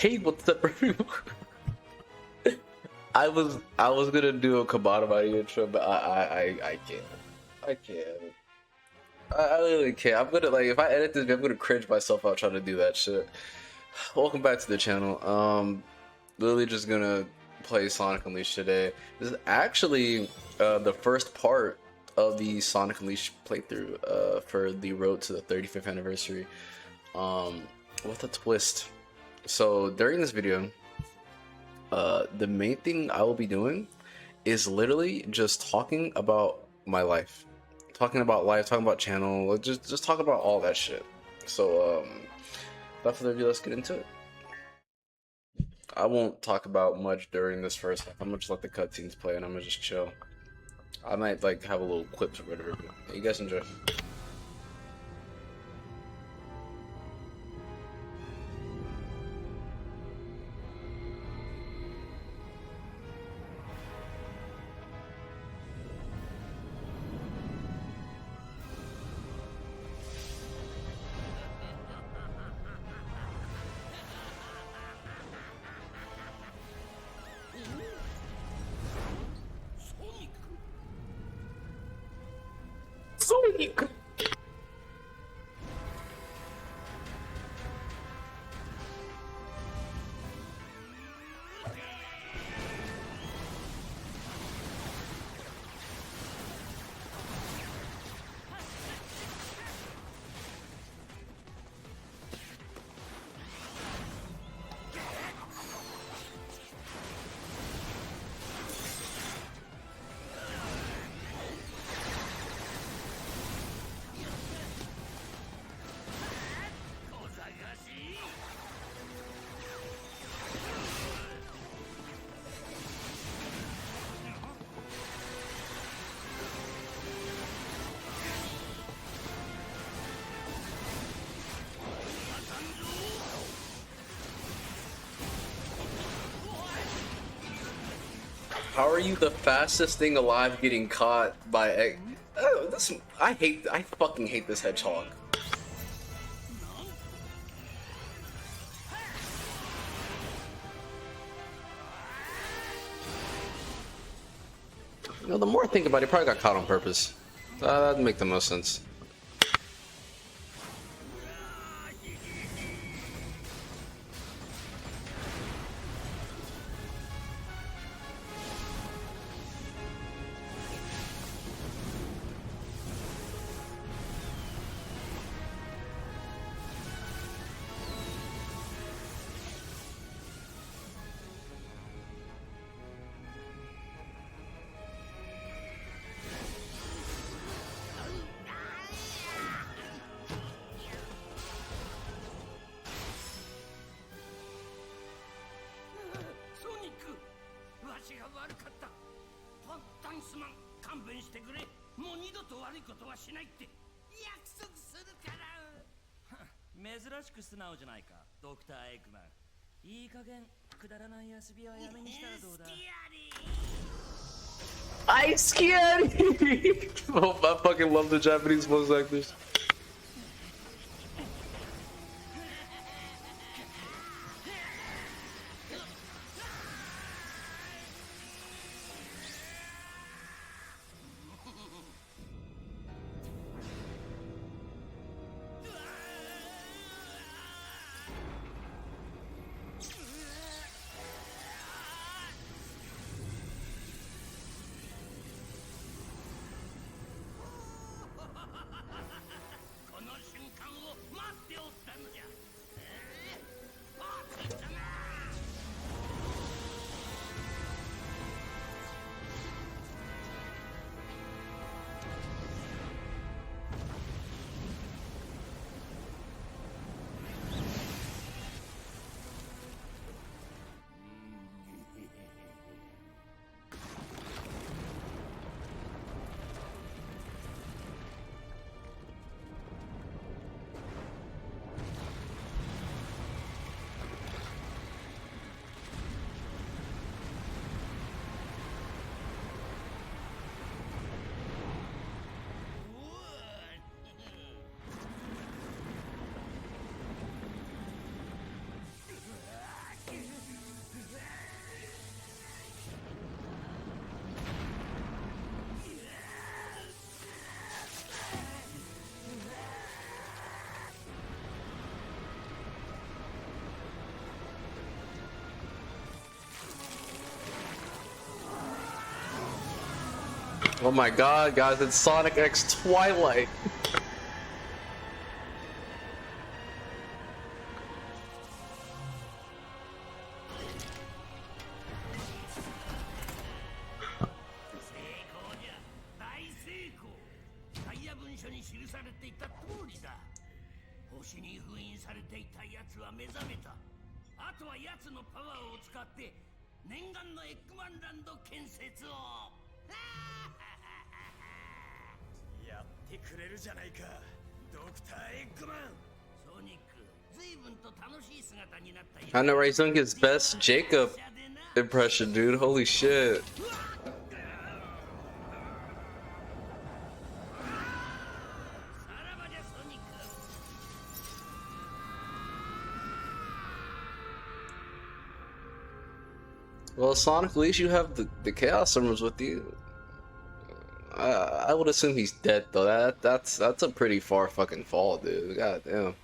Hey, what's up, everyone? I was gonna do a Kabanamari intro, but I can't. I can't. I literally can't. I'm gonna like if I edit this, I'm gonna cringe myself out trying to do that shit. Welcome back to the channel. Literally just gonna play Sonic Unleashed today. This is actually the first part of the Sonic Unleashed playthrough for the road to the 35th anniversary. With a twist. So during this video, the main thing I will be doing is literally just talking about my life, talking about life, talking about channel, just talk about all that shit. So without further ado, let's get into it. I won't talk about much during this first half. I'm gonna just let the cutscenes play and I'm gonna just chill. I might like have a little clips or whatever. But you guys enjoy. そうにく How are you the fastest thing alive getting caught by this? I fucking hate this hedgehog. You know, the more I think about it, he probably got caught on purpose. That'd make the most sense. I scared. Oh, I fucking love the Japanese voice actors. Oh my god, guys, it's Sonic X Twilight. I know, right? He's doing his best Jacob impression, dude. Holy shit. Well, Sonic, at least you have the Chaos Emeralds with you. I would assume he's dead though. That's a pretty far fucking fall, dude. God damn.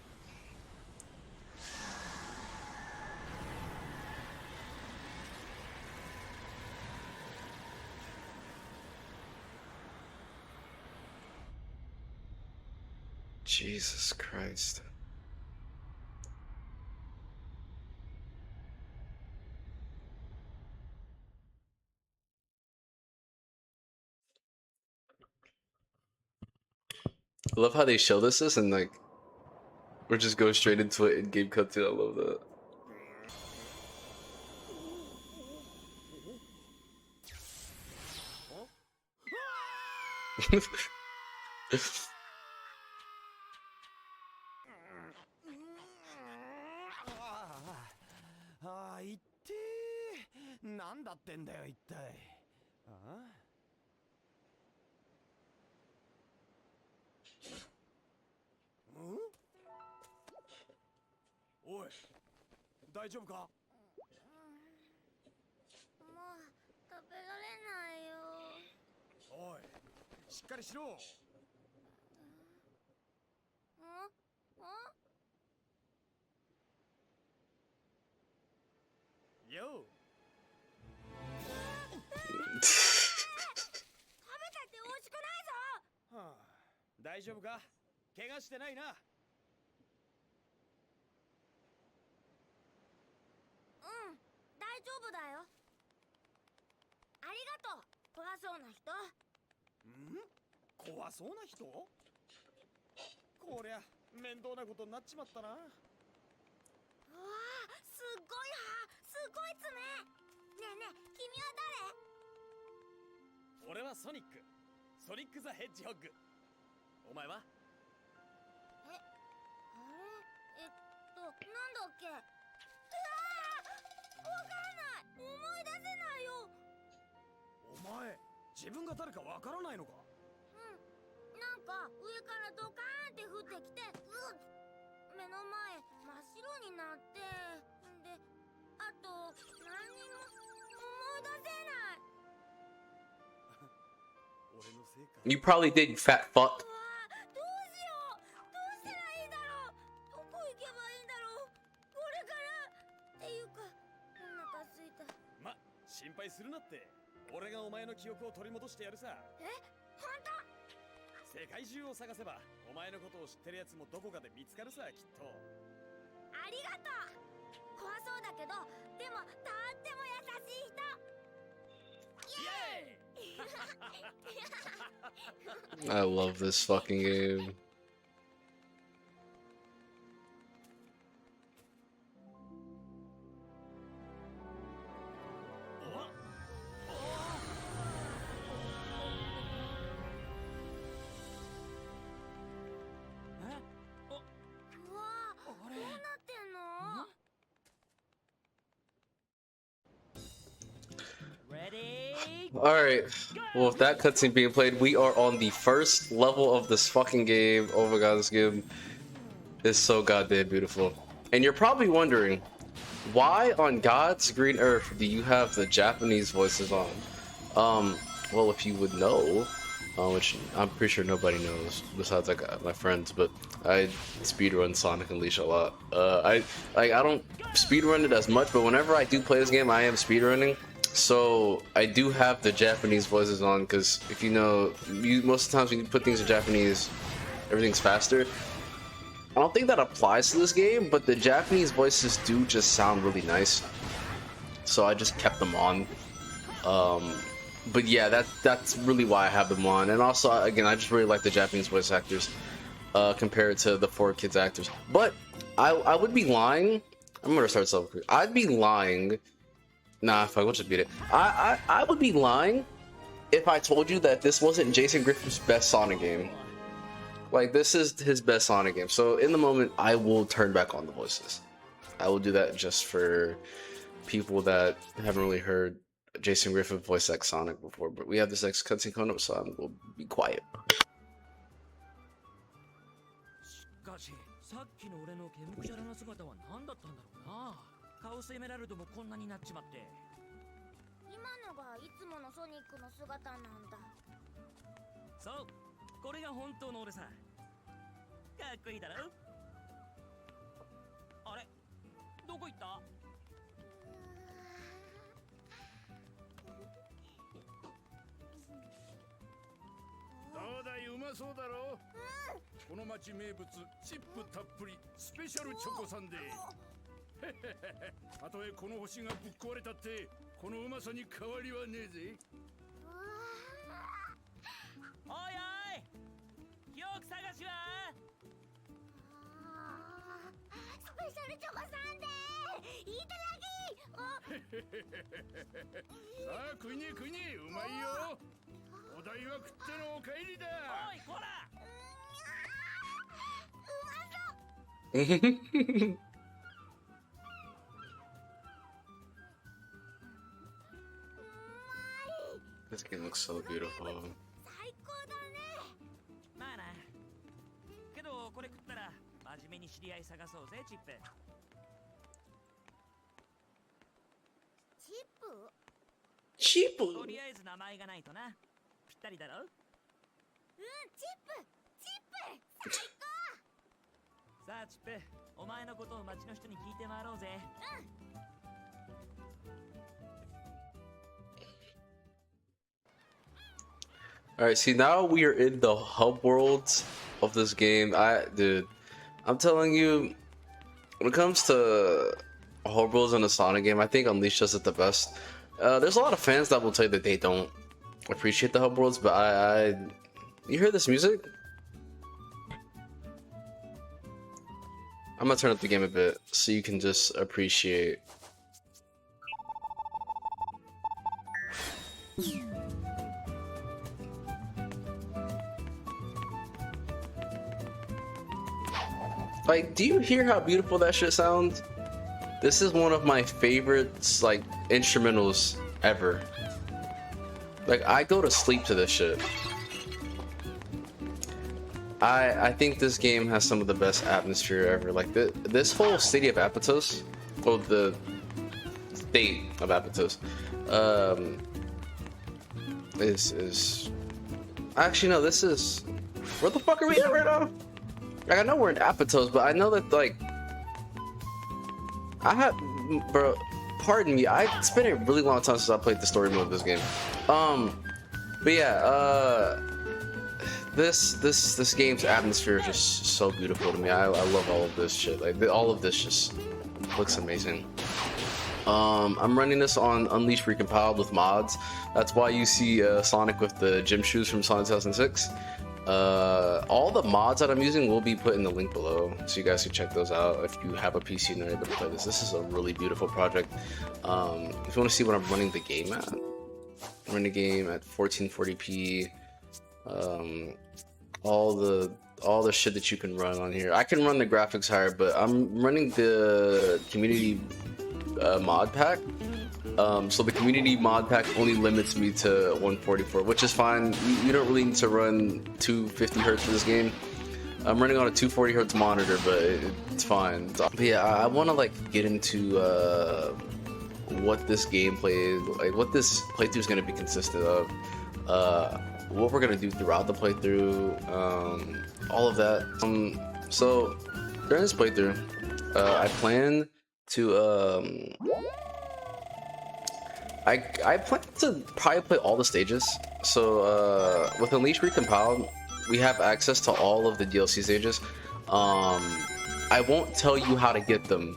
Jesus Christ. I love how they show this and like we're just going straight into it in game cutscene. I love that. You probably did, you fat fuck. I love this fucking game. Alright, well, with that cutscene being played, we are on the first level of this fucking game. Oh my god, this game is so goddamn beautiful. And you're probably wondering, why on God's green earth do you have the Japanese voices on? Well, if you would know, which I'm pretty sure nobody knows besides like my friends, but I speedrun Sonic Unleashed a lot. I don't speedrun it as much, but whenever I do play this game, I am speedrunning. So I do have the Japanese voices on because if you know, most of the times when you put things in Japanese, everything's faster. I don't think that applies to this game, but the Japanese voices do just sound really nice. So I just kept them on. But yeah, that's really why I have them on. And also, again, I just really like the Japanese voice actors compared to the 4Kids actors. But I would be lying. I'm gonna start self. I'd be lying. Nah, fuck, we'll just beat it. I would be lying if I told you that this wasn't Jason Griffin's best Sonic game. Like, this is his best Sonic game. So in the moment, I will turn back on the voices. I will do that just for people that haven't really heard Jason Griffin voice act Sonic before. But we have this next cutscene coming up, so I will be quiet. さっきの俺の煙くじゃらな姿は何だったんだろうな。カオスエメラルドもこんなになっちまって。今のがいつものソニックの姿なんだ。そう、これが本当の俺さ。かっこいいだろ。あれ、どこ行った？どうだい、うまそうだろ。この町名物チップたっぷりスペシャルチョコサンデー。たとえこの星がぶっ壊れたってこのうまさに変わりはねえぜ。おいおい、記憶探しは？スペシャルチョコサンデーいただき。さあ食いねえ食いねえ、うまいよ。お代は食ってのお帰りだ。おいこら。This game looks so beautiful. 最高だね。まあな。けどこれ食ったら真面目に知り合い探そうぜ、チップ。チップ？チープ。とりあえず名前がないとな。ぴったりだろ？うん、チップ。最高。さあチップ、お前のことを町の人に聞いて回ろうぜ。Alright, see, now we are in the hub worlds of this game. Dude, I'm telling you, when it comes to hub worlds in a Sonic game, I think Unleashed does it the best. There's a lot of fans that will tell you that they don't appreciate the hub worlds, but you hear this music? I'm gonna turn up the game a bit so you can just appreciate. Like, do you hear how beautiful that shit sounds? This is one of my favorites, like, instrumentals ever. Like, I go to sleep to this shit. I think this game has some of the best atmosphere ever. Like, this whole city of Apatos, or the state of Apatos, is actually, no, this is, where the fuck are we at right now? Like, I know we're in Apatos, but I know that, like, bro, pardon me, it's been a really long time since I played the story mode of this game. But yeah, this game's atmosphere is just so beautiful to me. I love all of this shit. Like, all of this just looks amazing. I'm running this on Unleashed Recompiled with mods. That's why you see Sonic with the gym shoes from Sonic 2006. All the mods that I'm using will be put in the link below, so you guys can check those out if you have a PC and are able to play this. This is a really beautiful project. If you want to see what I'm running the game at, I'm running the game at 1440p. All the shit that you can run on here. I can run the graphics higher, but I'm running the community mod pack. So the community mod pack only limits me to 144, which is fine. You don't really need to run 250 hertz for this game. I'm running on a 240 hertz monitor, but it's fine. But yeah, I want to like get into what this gameplay, like what this playthrough is going to be consistent of, what we're going to do throughout the playthrough, all of that. So during this playthrough, I plan to I plan to probably play all the stages. So with Unleash Recompiled, we have access to all of the DLC stages. I won't tell you how to get them,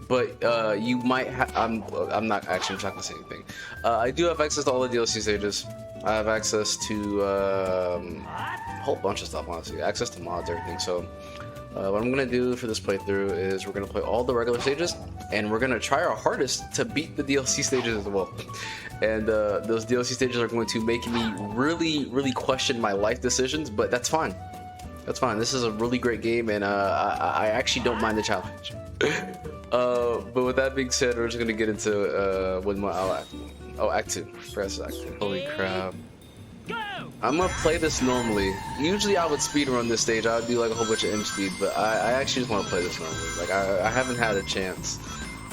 but you might I'm not actually not gonna say anything. I do have access to all the DLC stages. I have access to a whole bunch of stuff, honestly. Access to mods, everything. So what I'm gonna do for this playthrough is we're gonna play all the regular stages, and we're gonna try our hardest to beat the DLC stages as well. And those DLC stages are going to make me really question my life decisions, but that's fine. That's fine. This is a really great game, and I actually don't mind the challenge. But with that being said, we're just gonna get into Act 2. Press Act 2. Holy crap. I'm gonna play this normally. Usually I would speedrun this stage. I would do like a whole bunch of inch speed, but I actually just want to play this normally. Like I haven't had a chance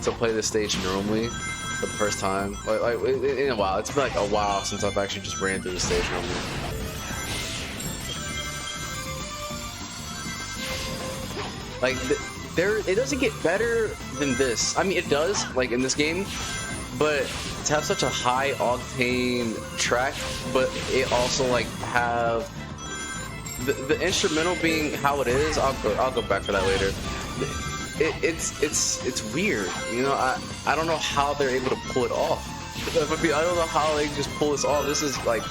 to play this stage normally for the first time. Like in a while. It's been like a while since I've actually just ran through the stage normally. Like it doesn't get better than this. I mean, it does, like in this game, but to have such a high octane track, but it also like have the instrumental being how it is. I'll go back for that later. It's weird, you know. I don't know how they're able to pull it off. I don't know how they just pull this off. This is like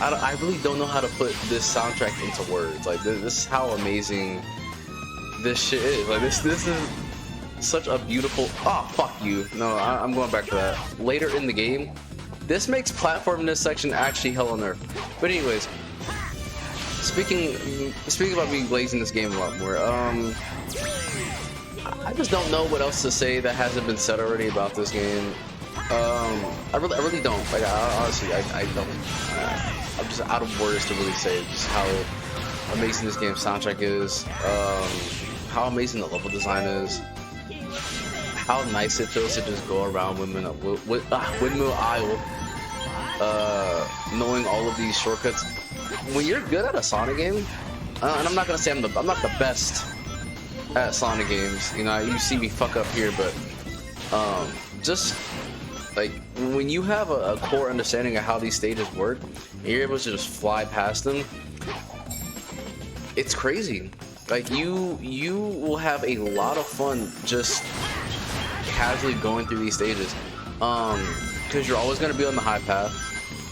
I really don't know how to put this soundtrack into words. Like this is how amazing this shit is. Like this is such a beautiful. Oh fuck you! No, I'm going back to that later in the game. This makes platforming this section actually hell on earth. But anyways, speaking about me glazing this game a lot more. I just don't know what else to say that hasn't been said already about this game. I really don't. Like, honestly, I don't. I'm just out of words to really say just how amazing this game's soundtrack is, how amazing the level design is, how nice it feels to just go around Windmill Isle, knowing all of these shortcuts. When you're good at a Sonic game, and I'm not gonna say I'm not the best at Sonic games. You know, you see me fuck up here, but just like when you have a core understanding of how these stages work, and you're able to just fly past them, it's crazy. Like you will have a lot of fun just casually going through these stages, because you're always going to be on the high path.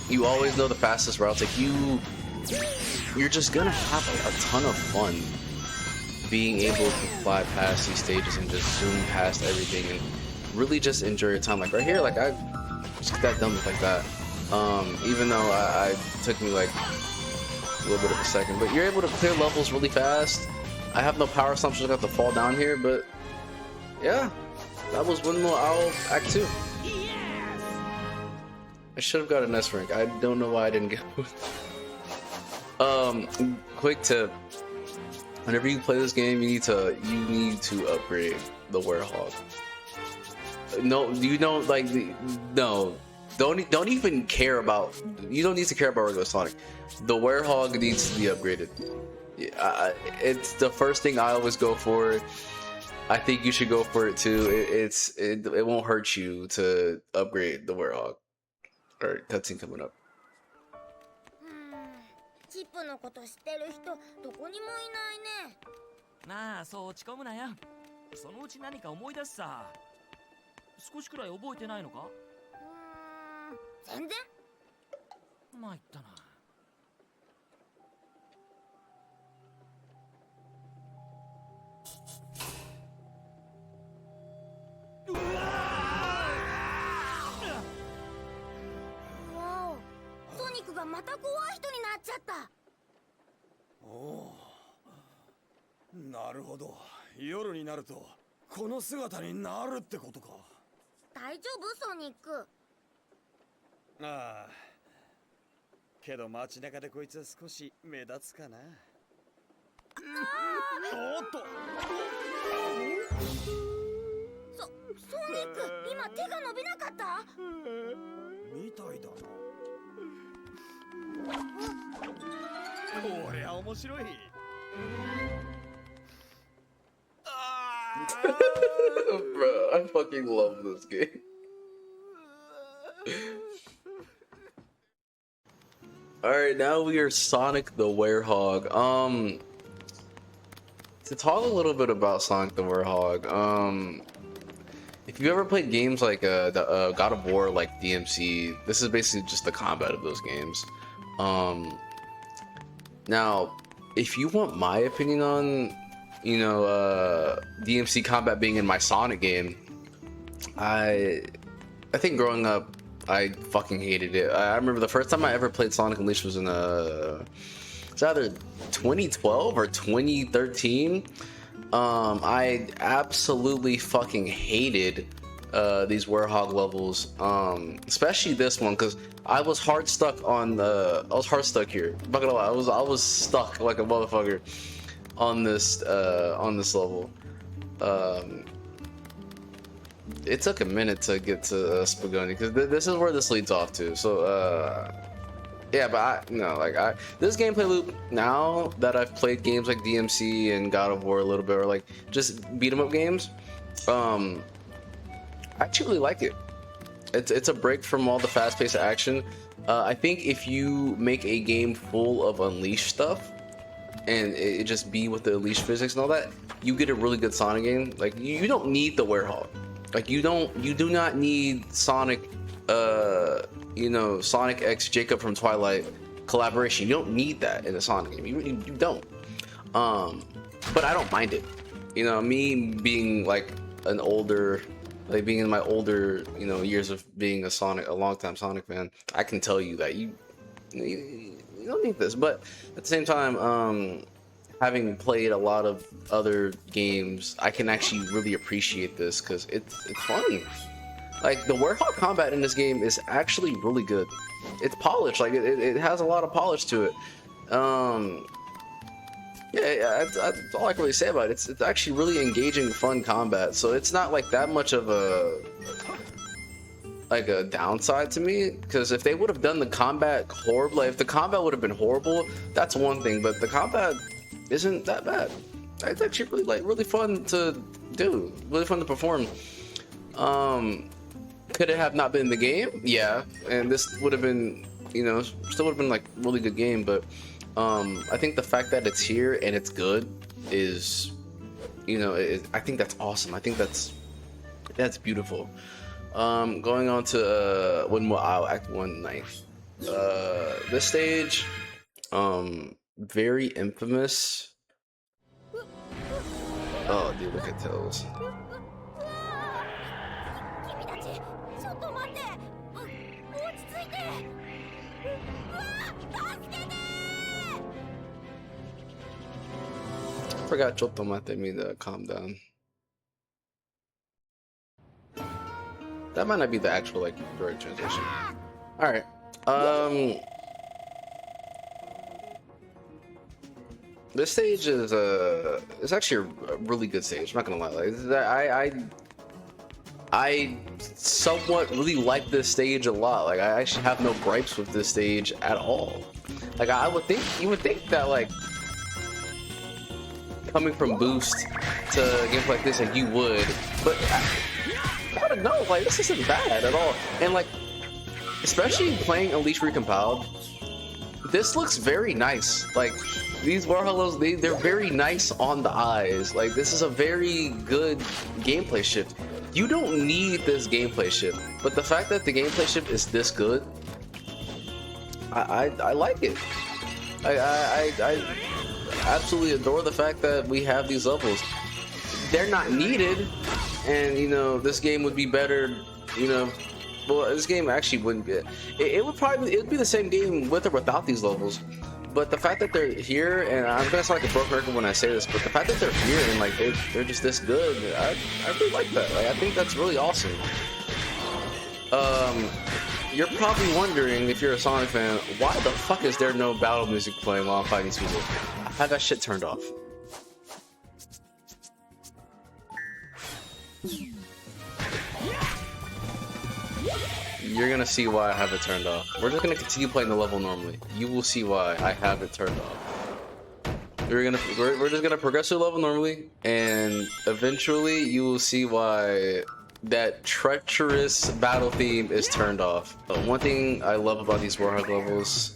You always know the fastest routes. Like you're just gonna have a ton of fun being able to fly past these stages and just zoom past everything and really just enjoy your time. Like right here, like I just got done with like that. Even though I took me like a little bit of a second, but you're able to clear levels really fast. I have no power assumptions. I got to fall down here, but yeah, that was Windmill Owl Act 2. I should have got an S rank. I don't know why I didn't get one. Quick tip: whenever you play this game, you need to upgrade the Werehog. No, you don't like no. Don't even care about. You don't need to care about regular Sonic. The Werehog needs to be upgraded. It's the first thing I always go for. I think you should go for it too. It won't hurt you to upgrade the Werehog. Or cutscene coming up. チップのこと知ってる人どこにもいないね。なあ、そう落ち込むなよ。そのうち何か思い出すさ。少しくらい覚えてないのか？全然。参ったな。ソニックがまた怖い人になっちゃった。おお、なるほど。夜になるとこの姿になるってことか。大丈夫ソニック？ああ、けど街中でこいつは少し目立つかな。おっと、ソニック、今手が伸びなかった？みたいだな。こりゃ面白い。Bro, I fucking love this game. Alright, now we are Sonic the Werehog. To talk a little bit about Sonic the Werehog, if you ever played games like the God of War, like DMC, this is basically just the combat of those games. Now, if you want my opinion on, you know, DMC combat being in my Sonic game, I think growing up, I fucking hated it. I remember the first time I ever played Sonic Unleashed was in it's either 2012 or 2013. I absolutely fucking hated these Werehog levels, especially this one, because I was hard stuck on I was hard stuck here. I'm not gonna lie, I was stuck like a motherfucker on this level. It took a minute to get to Spagoni, because this is where this leads off to. So yeah, but this gameplay loop, now that I've played games like DMC and God of War a little bit, or like just beat 'em up games, I actually really like it. It's a break from all the fast-paced action. I think if you make a game full of Unleashed stuff and it just be with the Unleashed physics and all that, you get a really good Sonic game. Like, you don't need the Werehog. Like, you do not need Sonic, you know, Sonic X Jacob from Twilight collaboration. You don't need that in a Sonic game. You don't. But I don't mind it. You know, me being like an older, like being in my older, you know, years of being a longtime Sonic fan, I can tell you that you don't need this. But at the same time, having played a lot of other games, I can actually really appreciate this because it's fun. Like, the Werehog combat in this game is actually really good. It's polished. Like, it has a lot of polish to it. Yeah, that's all I can really say about it. It's actually really engaging, fun combat. So it's not like that much of a downside to me. Because if they would have done the combat horrible, like if the combat would have been horrible, that's one thing. But the combat isn't that bad. It's actually really fun to do, really fun to perform. Could it have not been the game? Yeah, and this would have been, you know, still would have been like a really good game. But I think the fact that it's here and it's good is, you know, I think that's awesome. I think that's beautiful. Going on to Act 1 Ninth. This stage, very infamous. Oh, dude, look at Tails. 君たちちょっと待って落ち着いて助けて Forgot Chotomate me to calm down. That might not be the actual like direct translation. Alright. This stage is it's actually a really good stage. I'm not gonna lie. Like, I somewhat really like this stage a lot. Like, I actually have no gripes with this stage at all. Like, you would think that, like, coming from Boost to games like this, like, you would, but I don't know. Like, this isn't bad at all. And like, especially playing Unleashed Recompiled, this looks very nice. Like, these Warholos, they're very nice on the eyes. Like, this is a very good gameplay shift. You don't need this gameplay shift, but the fact that the gameplay shift is this good, I like it. I absolutely adore the fact that we have these levels. They're not needed, and you know, this game would be better, you know. Well, this game actually wouldn't be. It would be the same game with or without these levels. But the fact that they're here, and I'm gonna sound like a broken record when I say this, but the fact that they're here and like they're just this good, I really like that. Like, I think that's really awesome. You're probably wondering, if you're a Sonic fan, why the fuck is there no battle music playing while I'm fighting these people? I have that shit turned off. You're gonna see why I have it turned off. We're just gonna continue playing the level normally. You will see why I have it turned off. We're just gonna progress your level normally, and eventually you will see why that treacherous battle theme is turned off. One thing I love about these Warhawk levels.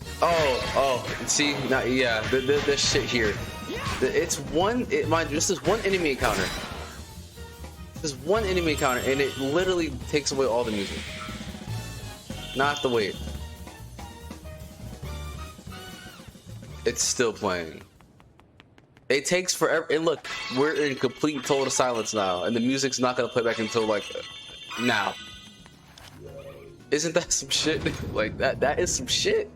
See, not yeah, this shit here. It's one. Mind you, this is one enemy encounter. This is one enemy encounter, and it literally takes away all the music. Not the wait. It's still playing. It takes forever. And look, we're in complete total silence now, and the music's not gonna play back until like now. Isn't that some shit? Like that is some shit.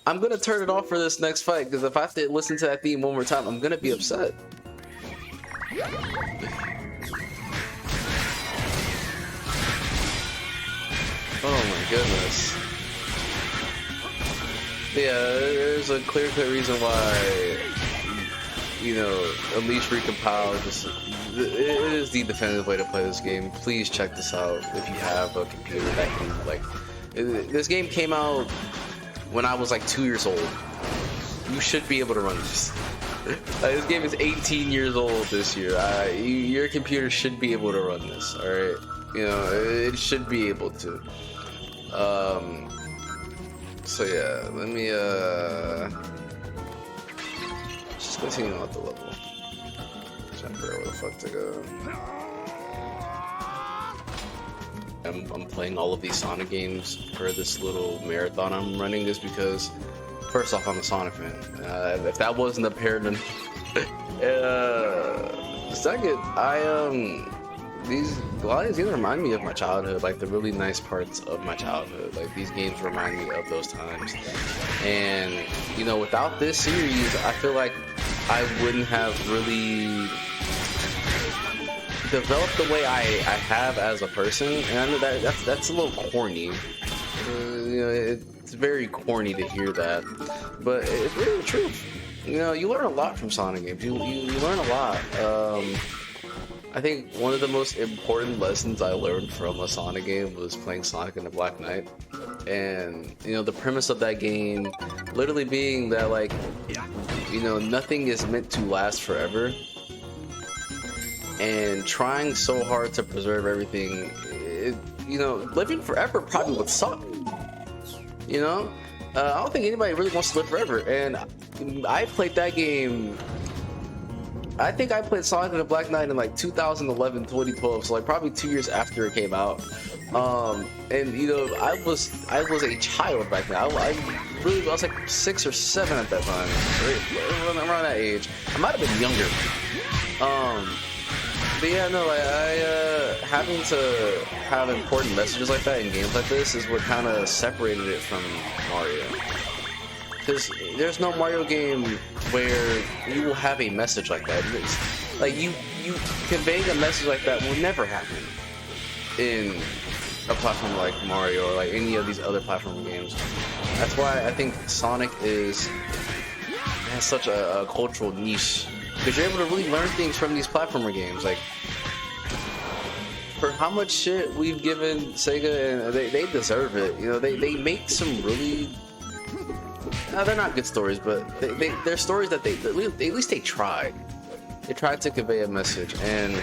I'm gonna turn it off for this next fight, because if I have to listen to that theme one more time, I'm gonna be upset. Oh my goodness. Yeah, there's a clear-cut reason why, you know, Unleash Recompile just it is the definitive way to play this game. Please check this out if you have a computer that can like. This game came out when I was like 2 years old. You should be able to run this. This game is 18 years old this year. Your computer should be able to run this. All right, you know it should be able to. So yeah, let me just continue on with the level. Trying to figure out where the fuck to go. I'm playing all of these Sonic games for this little marathon I'm running, just because first off I'm a Sonic fan. If that wasn't apparent enough. Second, a lot of these remind me of my childhood, like the really nice parts of my childhood. Like these games remind me of those times. And you know, without this series, I feel like I wouldn't have really developed the way I have as a person. And I know that's a little corny. You know, it's very corny to hear that, but it's really the truth. You know, you learn a lot from Sonic games. You learn a lot. I think one of the most important lessons I learned from a Sonic game was playing Sonic and the Black Knight. And, you know, the premise of that game literally being that, like, you know, nothing is meant to last forever. And trying so hard to preserve everything, you know, living forever probably would suck. You know? I don't think anybody really wants to live forever. And I played that game... I think I played Sonic and the Black Knight in like 2011, 2012, so like probably 2 years after it came out. And you know, I was a child back then. I was like 6 or 7 at that time, right? Around that age. I might have been younger. But yeah, no, I having to have important messages like that in games like this is what kind of separated it from Mario. Because there's no Mario game where you will have a message like that. Like you conveying a message like that will never happen in a platform like Mario or like any of these other platform games. That's why I think Sonic has such a cultural niche, because you're able to really learn things from these platformer games. Like, for how much shit we've given Sega, and they deserve it. You know, they make some really... No, they're not good stories, but they're stories that at least they tried. They tried to convey a message, and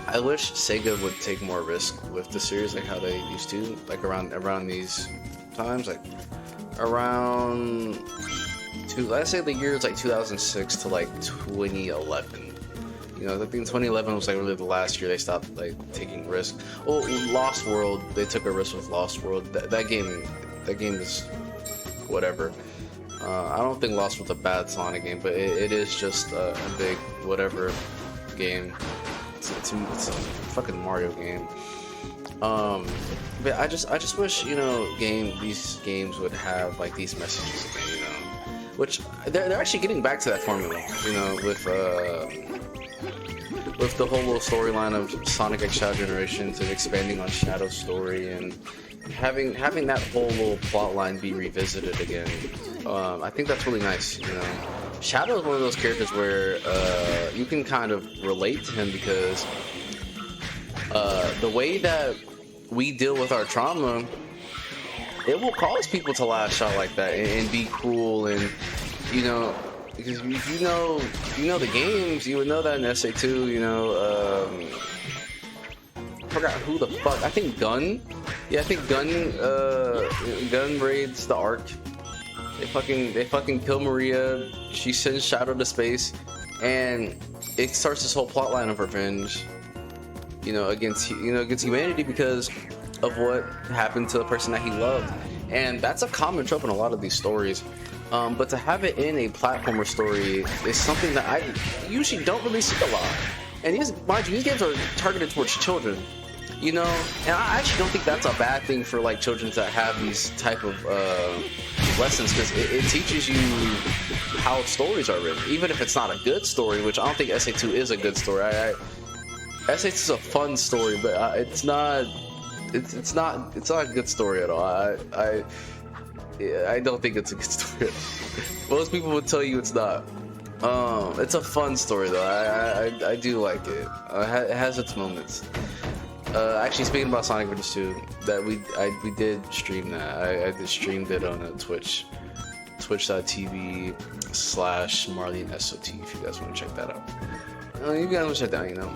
I wish Sega would take more risk with the series, like how they used to, like around these times, like around let's say the years like 2006 to like 2011. You know, I think 2011 was like really the last year they stopped like taking risks. Well, Lost World, they took a risk with Lost World. That game is whatever. I don't think Lost was a bad Sonic game, but it is just a big whatever game. It's a fucking Mario game. But I just wish, you know, these games would have like these messages again, you know, which they're actually getting back to that formula, you know, with the whole little storyline of Sonic X Shadow Generations and expanding on Shadow's story and having that whole little plot line be revisited again. I think that's really nice, you know. Shadow is one of those characters where you can kind of relate to him, because the way that we deal with our trauma, it will cause people to lash out like that and be cruel, and you know, because if you know the games, you would know that in SA2, you know, I forgot who the fuck. I think Gun. Yeah, I think Gun raids the Ark. They fucking kill Maria. She sends Shadow to space, and it starts this whole plot line of revenge. You know, against humanity because of what happened to the person that he loved, and that's a common trope in a lot of these stories. But to have it in a platformer story is something that I usually don't really see a lot. And mind you, these games are targeted towards children. You know, and I actually don't think that's a bad thing for like children to have these type of lessons, because it teaches you how stories are written, even if it's not a good story, which I don't think SA2 is a good story. SA2 is a fun story, but it's not a good story at all. I don't think it's a good story. Most people would tell you it's not. It's a fun story though. I do like it. It has its moments. Actually, speaking about Sonic Adventures 2, that we did stream that. I just streamed it on Twitch, twitch.tv/MarleneSOT if you guys want to check that out. You guys want to check that out, you know.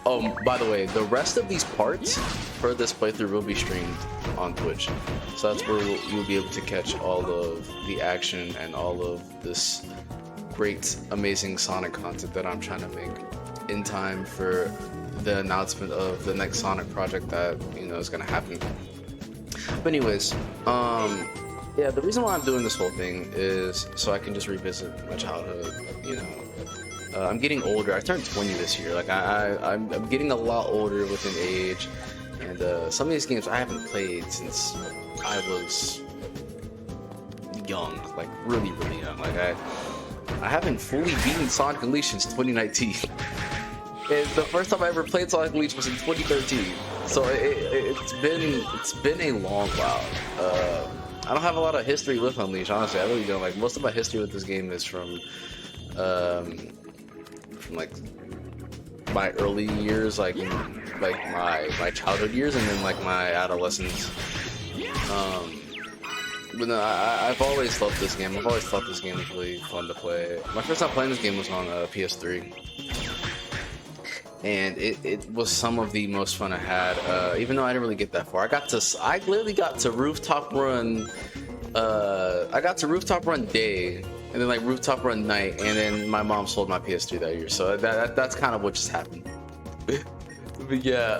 Oh, by the way, the rest of these parts for this playthrough will be streamed on Twitch, so that's where you'll be able to catch all of the action and all of this great, amazing Sonic content that I'm trying to make in time for the announcement of the next Sonic project that, you know, is gonna happen. But anyways, yeah, the reason why I'm doing this whole thing is so I can just revisit my childhood. You know, I'm getting older. I turned 20 this year. Like I'm getting a lot older within age, and some of these games I haven't played since I was young, like really young. Like I haven't fully beaten Sonic Unleashed since 2019. And the first time I ever played Sonic Unleashed was in 2013, so it's been a long while. I don't have a lot of history with Unleashed, honestly. I really don't. Like, most of my history with this game is from like my early years, like my childhood years, and then like my adolescence. But no, I've always loved this game. I've always thought this game was really fun to play. My first time playing this game was on PS3. And it was some of the most fun I had, even though I didn't really get that far. I literally got to rooftop run, I got to rooftop run day, and then like rooftop run night, and then my mom sold my PS3 that year, so that's kind of what just happened. But yeah,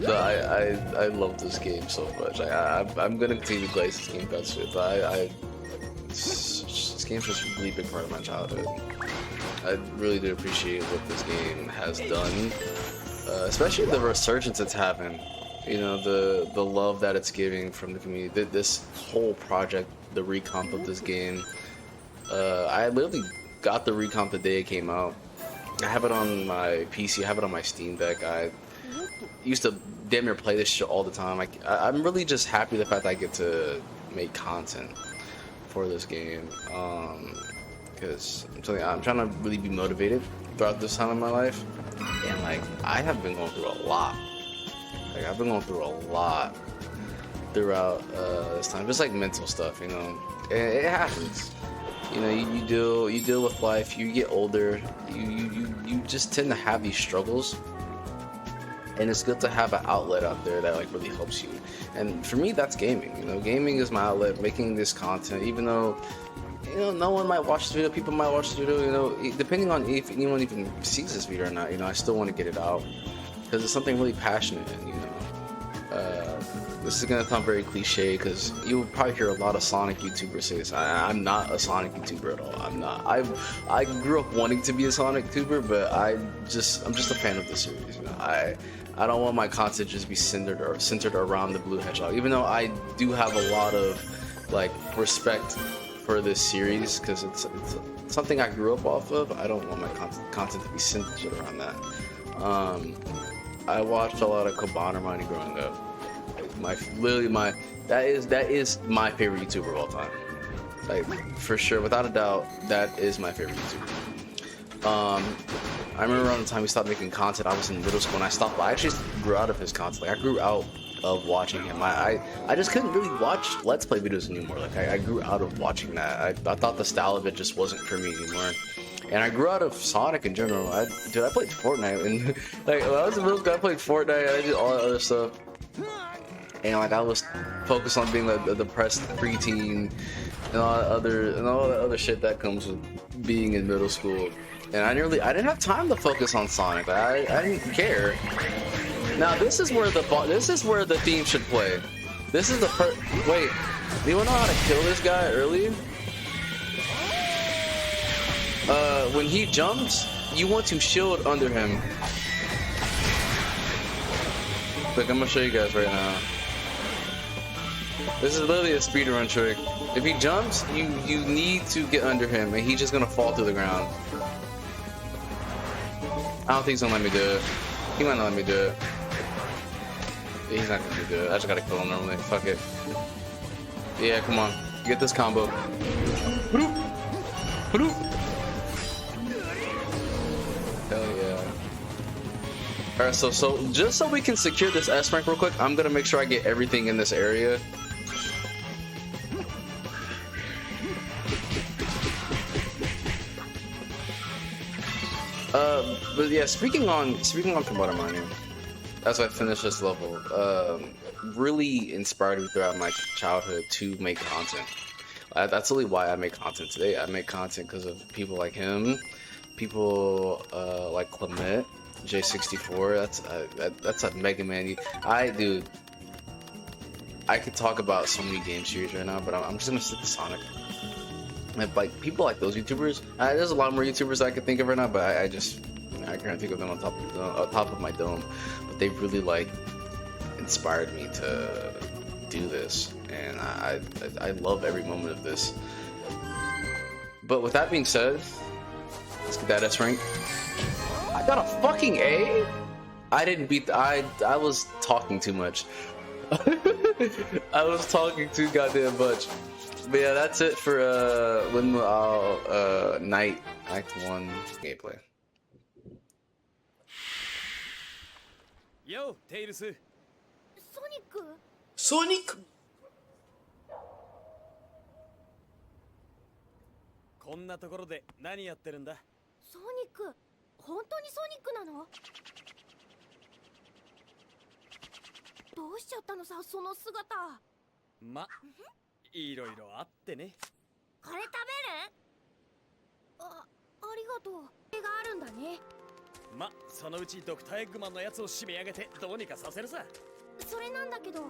I love this game so much. I'm gonna continue to play this game, that's it. But this game's just a really big part of my childhood. I really do appreciate what this game has done, especially the resurgence it's having. You know, the love that it's giving from the community. This whole project, the Reccomp of this game. I literally got the Reccomp the day it came out. I have it on my PC. I have it on my Steam Deck. I used to damn near play this shit all the time. I'm really just happy the fact that I get to make content for this game. Because I'm trying to really be motivated throughout this time in my life, and like I have been going through a lot. Like I've been going through a lot throughout this time, just like mental stuff, you know. It happens. You know, you deal with life. You get older. You just tend to have these struggles, and it's good to have an outlet out there that like really helps you. And for me, that's gaming. You know, gaming is my outlet. Making this content, even though, you know, no one might watch the video, people might watch the video, you know, depending on if anyone even sees this video or not, you know, I still want to get it out, because it's something really passionate, and, you know, this is going to sound very cliche, because you'll probably hear a lot of Sonic YouTubers say this. I'm not a Sonic YouTuber at all. I'm not. I grew up wanting to be a Sonic YouTuber, but I'm just a fan of the series, you know. I don't want my content to just be centered around the Blue Hedgehog, even though I do have a lot of, like, respect for this series, because it's something I grew up off of. I don't want my content to be centered around that. I watched a lot of Cabana Money growing up. That is my favorite YouTuber of all time. Like, for sure, without a doubt, that is my favorite YouTuber. I remember around the time he stopped making content, I was in middle school, and I actually grew out of his content. Like, I grew out of watching him. I just couldn't really watch Let's Play videos anymore. Like I grew out of watching that. I thought the style of it just wasn't for me anymore. And I grew out of Sonic in general. I played Fortnite, and like when I was in middle school, I played Fortnite. I did all that other stuff, and like I was focused on being like the depressed preteen and all the other shit that comes with being in middle school. And I didn't have time to focus on Sonic. I didn't care. Now this is where the theme should play. This is the wait. Do you wanna know how to kill this guy early? When he jumps, you want to shield under him. Look, I'm gonna show you guys right now. This is literally a speedrun trick. If he jumps, you need to get under him, and he's just gonna fall to the ground. I don't think he's gonna let me do it. He might not let me do it. He's not gonna do it. I just gotta kill him normally. Fuck it. Yeah, come on. Get this combo. Hell yeah. Alright, so just so we can secure this S rank real quick, I'm gonna make sure I get everything in this area. But yeah, speaking on commodity mining, as I finish this level, really inspired me throughout my childhood to make content. That's really why I make content today. I make content because of people like him, people like Clement, J64. That's a Mega Man. Dude, I could talk about so many game series right now, but I'm just gonna stick to Sonic. And like people like those YouTubers, there's a lot more YouTubers I could think of right now, but I can't think of them on top of my dome. But they really like inspired me to do this, and I love every moment of this. But with that being said, let's get that S rank. I got a fucking A. I didn't beat. I was talking too much. I was talking too goddamn much. But yeah, that's it for Night Act 1 gameplay. Yo, Tails. ソニック Sonic. こんなところで何やってるんだ？ソニック本当にソニックなの？どうしちゃったのさその姿。ま、いろいろあってね。これ食べる？ありがとう。絵があるんだね。ま、そのうちドクターエッグマンのやつを締め上げてどうにかさせるさ。それなんだけど、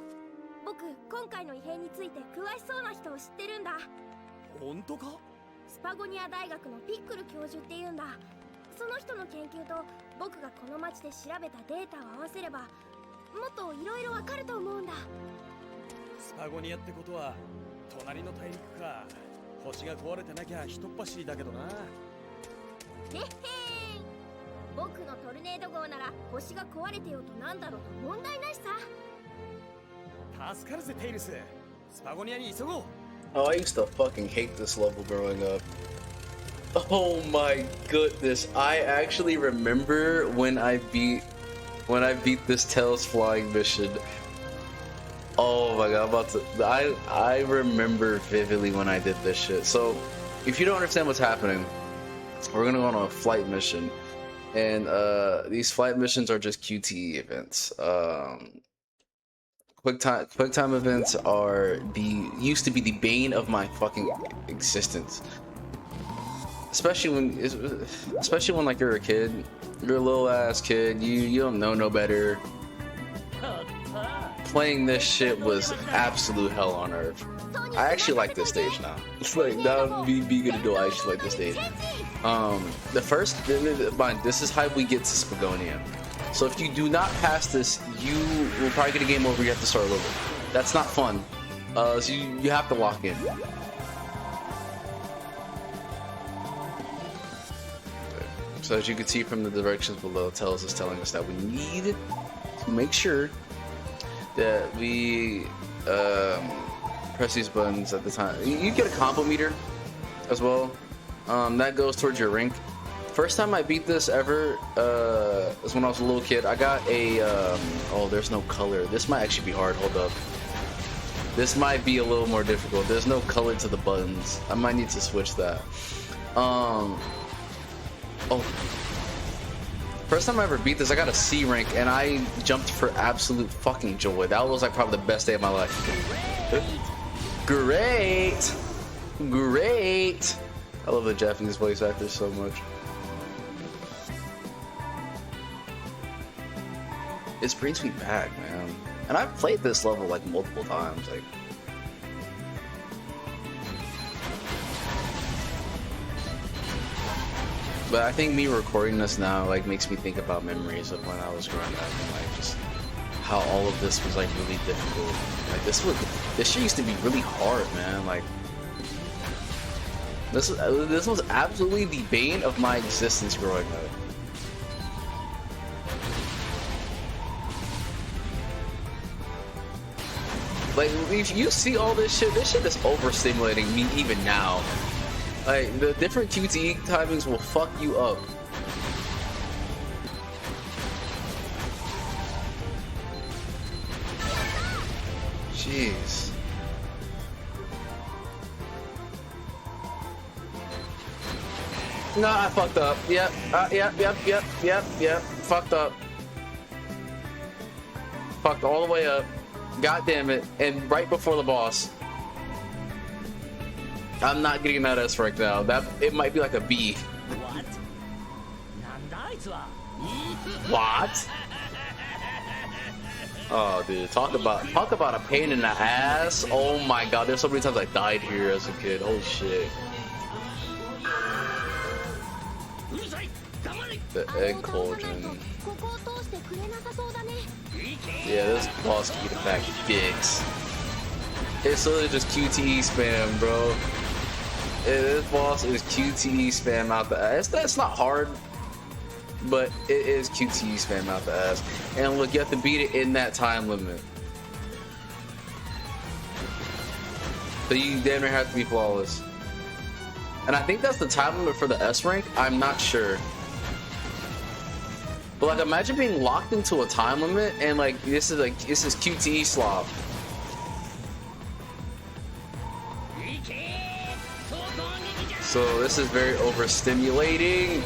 僕今回の異変について詳しそうな人を知ってるんだ。本当か？スパゴニア大学のピックル教授っていうんだ。その人の研究と僕がこの町で調べたデータを合わせればもっといろいろわかると思うんだ。スパゴニアってことは隣の大陸か。星が壊れてなきゃひとっ走りだけどな。へっへー。僕のトルネード号なら星が壊れてようとなんだろうと問題ないさ。助かるぜテイルス。スパゴニアに急ごう。Oh, I used to fucking hate this level growing up. Oh my goodness. I actually remember when I beat this Tails flying mission. Oh my god, I remember vividly when I did this shit. So, if you don't understand what's happening, we're gonna go on a flight mission. And these flight missions are just QTE events. Quick time events used to be the bane of my fucking existence. Especially when like you're a kid, you're a little ass kid, you don't know no better. Playing this shit was absolute hell on earth. I actually like this stage now. It's like that would be good to do. I actually like this stage. This is how we get to Spagonia. So if you do not pass this, you will probably get a game over. You have to start over. That's not fun. So you have to lock in. So as you can see from the directions below, it tells us telling us that we need to make sure that we press these buttons at the time. You get a combo meter as well. That goes towards your rank. First time I beat this ever was when I was a little kid. I got a oh, there's no color. This might actually be hard. Hold up. This might be a little more difficult. There's no color to the buttons. I might need to switch that. Oh, first time I ever beat this, I got a C rank and I jumped for absolute fucking joy. That was like probably the best day of my life. Great, great. I love the Japanese voice actors so much. This brings me back, man. And I've played this level like multiple times. Like, but I think me recording this now like makes me think about memories of when I was growing up and like just how all of this was like really difficult. Like this shit used to be really hard, man. Like this was absolutely the bane of my existence growing up. Like, if you see all this shit is overstimulating me even now. Like, the different QTE timings will fuck you up. Jeez. Nah, I fucked up. Yep. Yep. Fucked up. Fucked all the way up. God damn it. And right before the boss. I'm not getting that S right now. It might be like a B. What? Oh dude, talk about a pain in the ass. Oh my god, there's so many times I died here as a kid. Holy shit. The egg cauldron. Yeah, this boss can get a back dicks. It's literally just QTE spam, bro. This boss is QTE spam out the ass. That's not hard, but it is QTE spam out the ass. And look, you have to beat it in that time limit. So you damn near have to be flawless. And I think that's the time limit for the S rank. I'm not sure. But like, imagine being locked into a time limit and like this is QTE slop. So this is very overstimulating.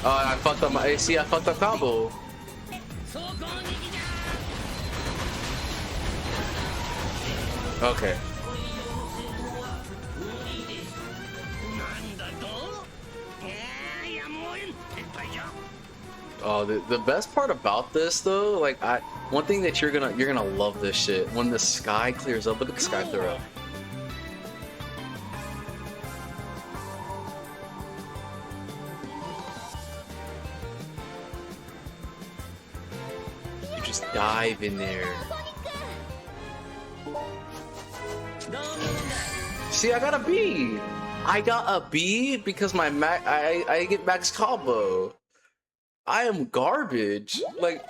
I fucked up my AC. I fucked up combo. Okay. Oh, the best part about this though, like one thing that you're gonna love this shit when the sky clears up. Look at the sky clear up. You just dive in there. See, I got a B. I got a B because my I get max combo. I am garbage. Like,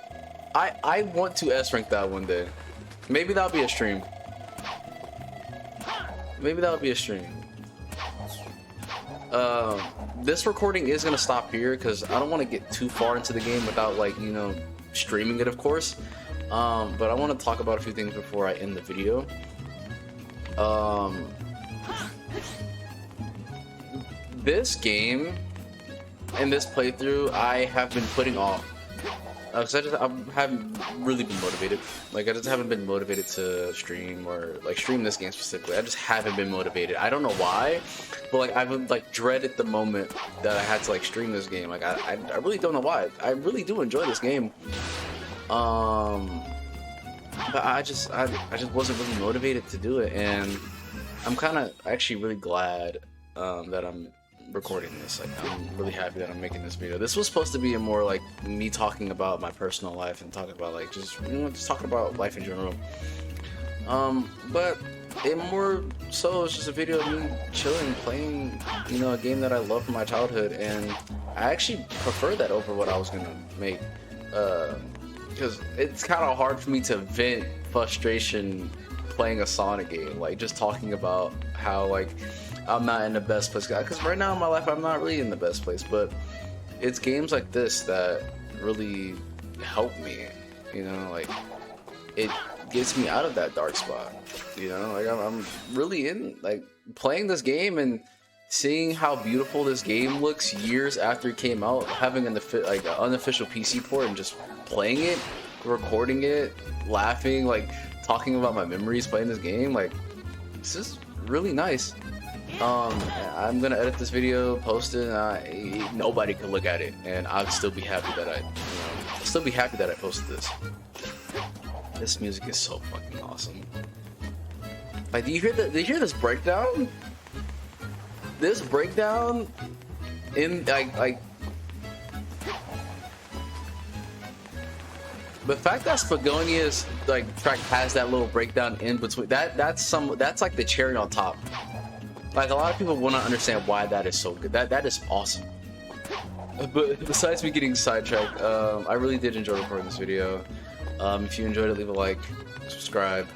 I want to S rank that one day. Maybe that'll be a stream. Maybe that'll be a stream. This recording is gonna stop here because I don't want to get too far into the game without, like, you know, streaming it, of course. But I want to talk about a few things before I end the video. This game and this playthrough I have been putting off because I haven't really been motivated. Like, I just haven't been motivated to stream or like stream this game specifically. I just haven't been motivated. I don't know why, but like I've like dreaded the moment that I had to like stream this game. Like I really don't know why. I really do enjoy this game. But I just wasn't really motivated to do it, and I'm kind of actually really glad that I'm recording this. Like, I'm really happy that I'm making this video. This was supposed to be a more like me talking about my personal life and talking about like just, you know, just talking about life in general. But it more so it's just a video of me chilling, playing, you know, a game that I love from my childhood, and I actually prefer that over what I was gonna make. Because it's kind of hard for me to vent frustration playing a Sonic game, like just talking about how like I'm not in the best place, because right now in my life I'm not really in the best place, but it's games like this that really help me, you know, like it gets me out of that dark spot, you know, like I'm really in, like, playing this game and seeing how beautiful this game looks years after it came out, having an unofficial PC port and just playing it, recording it, laughing, like talking about my memories playing this game, like it's just really nice. I'm gonna edit this video, post it, and nobody could look at it, and I'd still be happy that I posted this. This music is so fucking awesome. Like, do you hear this breakdown? This breakdown in like the fact that Spagonia's like track has that little breakdown in between, that's like the cherry on top. Like, a lot of people will not understand why that is so good. That is awesome. But besides me getting sidetracked, I really did enjoy recording this video. If you enjoyed it, leave a like, subscribe,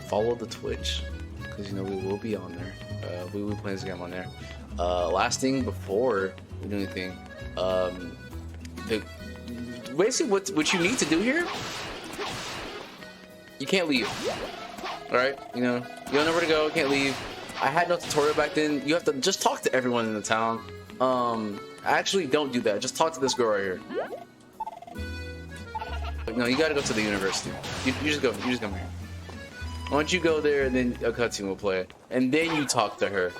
follow the Twitch, because, you know, we will be on there. We will be playing this game on there. Last thing before we do anything, basically what you need to do here, you can't leave. All right, you know, you don't know where to go, can't leave. I had no tutorial back then. You have to just talk to everyone in the town. Actually, don't do that. Just talk to this girl right here. No, you gotta go to the university. You just go. You just come here. Once you go there, then a cutscene will play, and then you talk to her.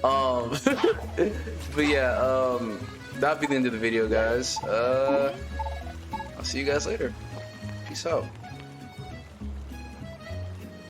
But yeah, that'll be the end of the video, guys. I'll see you guys later. Peace out.